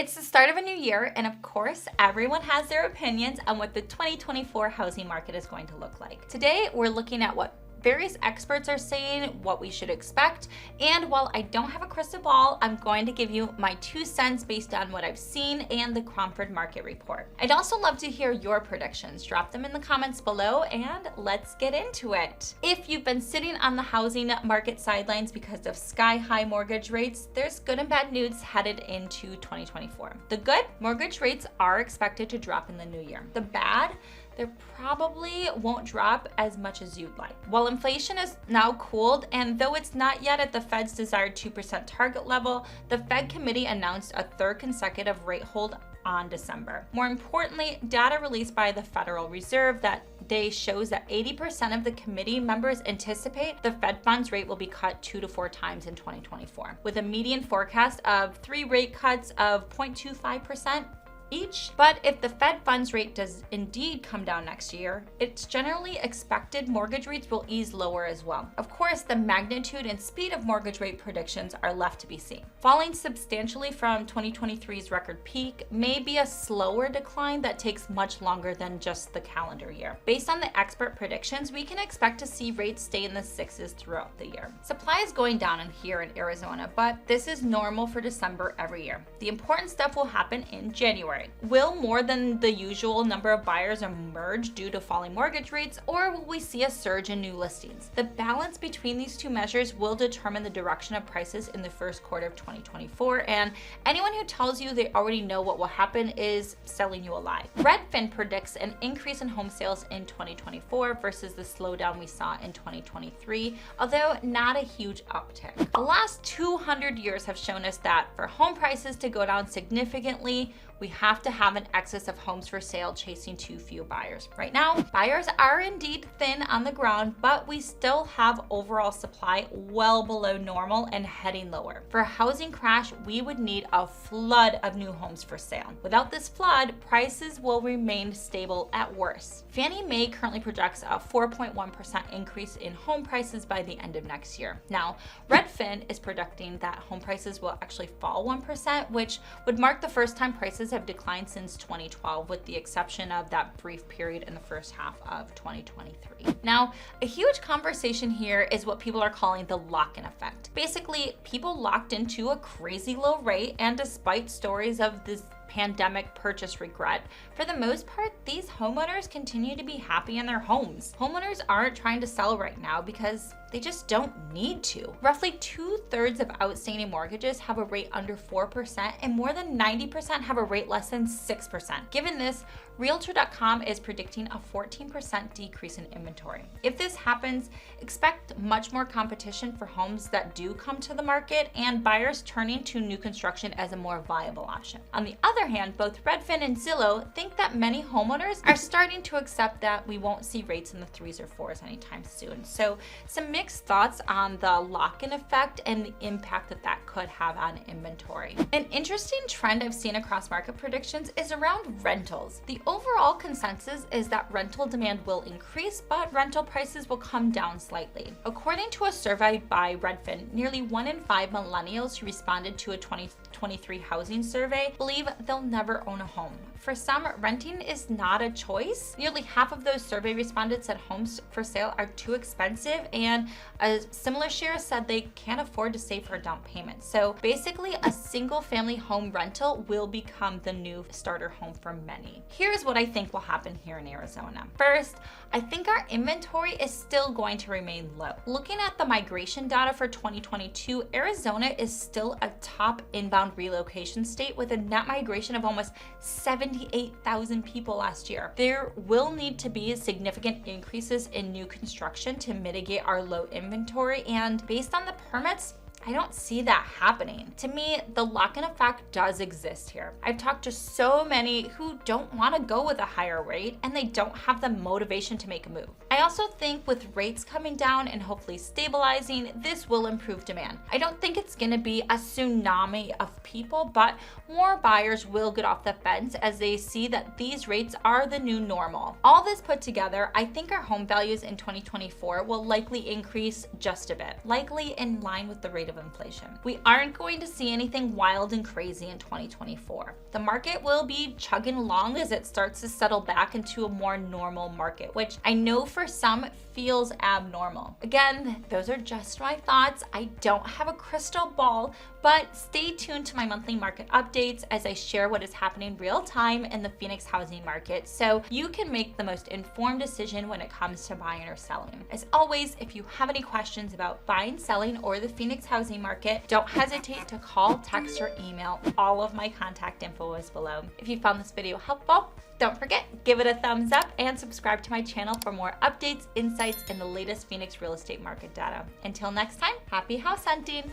It's the start of a new year, and of course, everyone has their opinions on what the 2024 housing market is going to look like. Today, we're looking at what various experts are saying, what we should expect, and while I don't have a crystal ball, I'm going to give you my 2 cents based on what I've seen and the Cromford Market Report. I'd also love to hear your predictions. Drop them in the comments below and let's get into it. If you've been sitting on the housing market sidelines because of sky-high mortgage rates, there's good and bad news headed into 2024. The good, mortgage rates are expected to drop in the new year. The bad, they probably won't drop as much as you'd like. While inflation is now cooled, and though it's not yet at the Fed's desired 2% target level, the Fed committee announced a third consecutive rate hold on December. More importantly, data released by the Federal Reserve that day shows that 80% of the committee members anticipate the Fed funds rate will be cut 2 to 4 times in 2024, with a median forecast of 3 rate cuts of 0.25% each. But if the Fed funds rate does indeed come down next year, it's generally expected mortgage rates will ease lower as well. Of course, the magnitude and speed of mortgage rate predictions are left to be seen. Falling substantially from 2023's record peak may be a slower decline that takes much longer than just the calendar year. Based on the expert predictions, we can expect to see rates stay in the 6s throughout the year. Supply is going down here in Arizona, but this is normal for December every year. The important stuff will happen in January. Will more than the usual number of buyers emerge due to falling mortgage rates, or will we see a surge in new listings? The balance between these two measures will determine the direction of prices in the first quarter of 2024, and anyone who tells you they already know what will happen is selling you a lie. Redfin predicts an increase in home sales in 2024 versus the slowdown we saw in 2023, although not a huge uptick. The last 200 years have shown us that for home prices to go down significantly, we have to have an excess of homes for sale chasing too few buyers. Right now, buyers are indeed thin on the ground, but we still have overall supply well below normal and heading lower. For a housing crash, we would need a flood of new homes for sale. Without this flood, prices will remain stable at worst. Fannie Mae currently projects a 4.1% increase in home prices by the end of next year. Now, Redfin is projecting that home prices will actually fall 1%, which would mark the first time prices have declined since 2012, with the exception of that brief period in the first half of 2023. Now, a huge conversation here is what people are calling the lock-in effect. Basically, people locked into a crazy low rate, and despite stories of this pandemic purchase regret, for the most part, these homeowners continue to be happy in their homes. Homeowners aren't trying to sell right now because they just don't need to. Roughly 2/3 of outstanding mortgages have a rate under 4%, and more than 90% have a rate less than 6%. Given this, Realtor.com is predicting a 14% decrease in inventory. If this happens, expect much more competition for homes that do come to the market and buyers turning to new construction as a more viable option. On the other hand, both Redfin and Zillow think that many homeowners are starting to accept that we won't see rates in the 3s or 4s anytime soon. So some mixed thoughts on the lock-in effect and the impact that that could have on inventory. An interesting trend I've seen across market predictions is around rentals. The overall consensus is that rental demand will increase, but rental prices will come down slightly. According to a survey by Redfin, nearly 1 in 5 millennials who responded to a 2023 housing survey believe they'll never own a home. For some, renting is not a choice. Nearly half of those survey respondents said homes for sale are too expensive, and a similar share said they can't afford to save for a down payment. So basically, a single-family home rental will become the new starter home for many. Here's what I think will happen here in Arizona. First, I think our inventory is still going to remain low. Looking at the migration data for 2022, Arizona is still a top inbound relocation state with a net migration of almost 78,000 people last year. There will need to be significant increases in new construction to mitigate our low inventory, and based on the permits, I don't see that happening. To me, the lock-in effect does exist here. I've talked to so many who don't want to go with a higher rate, and they don't have the motivation to make a move. I also think with rates coming down and hopefully stabilizing, this will improve demand. I don't think it's going to be a tsunami of people, but more buyers will get off the fence as they see that these rates are the new normal. All this put together, I think our home values in 2024 will likely increase just a bit, likely in line with the rate of of inflation. We aren't going to see anything wild and crazy in 2024. The market will be chugging along as it starts to settle back into a more normal market, which I know for some feels abnormal. Again, those are just my thoughts. I don't have a crystal ball, but stay tuned to my monthly market updates as I share what is happening real time in the Phoenix housing market so you can make the most informed decision when it comes to buying or selling. As always, if you have any questions about buying, selling, or the Phoenix housing market, don't hesitate to call, text, or email. All of my contact info is below. If you found this video helpful, don't forget, give it a thumbs up and subscribe to my channel for more updates, insights, and the latest Phoenix real estate market data. Until next time, happy house hunting!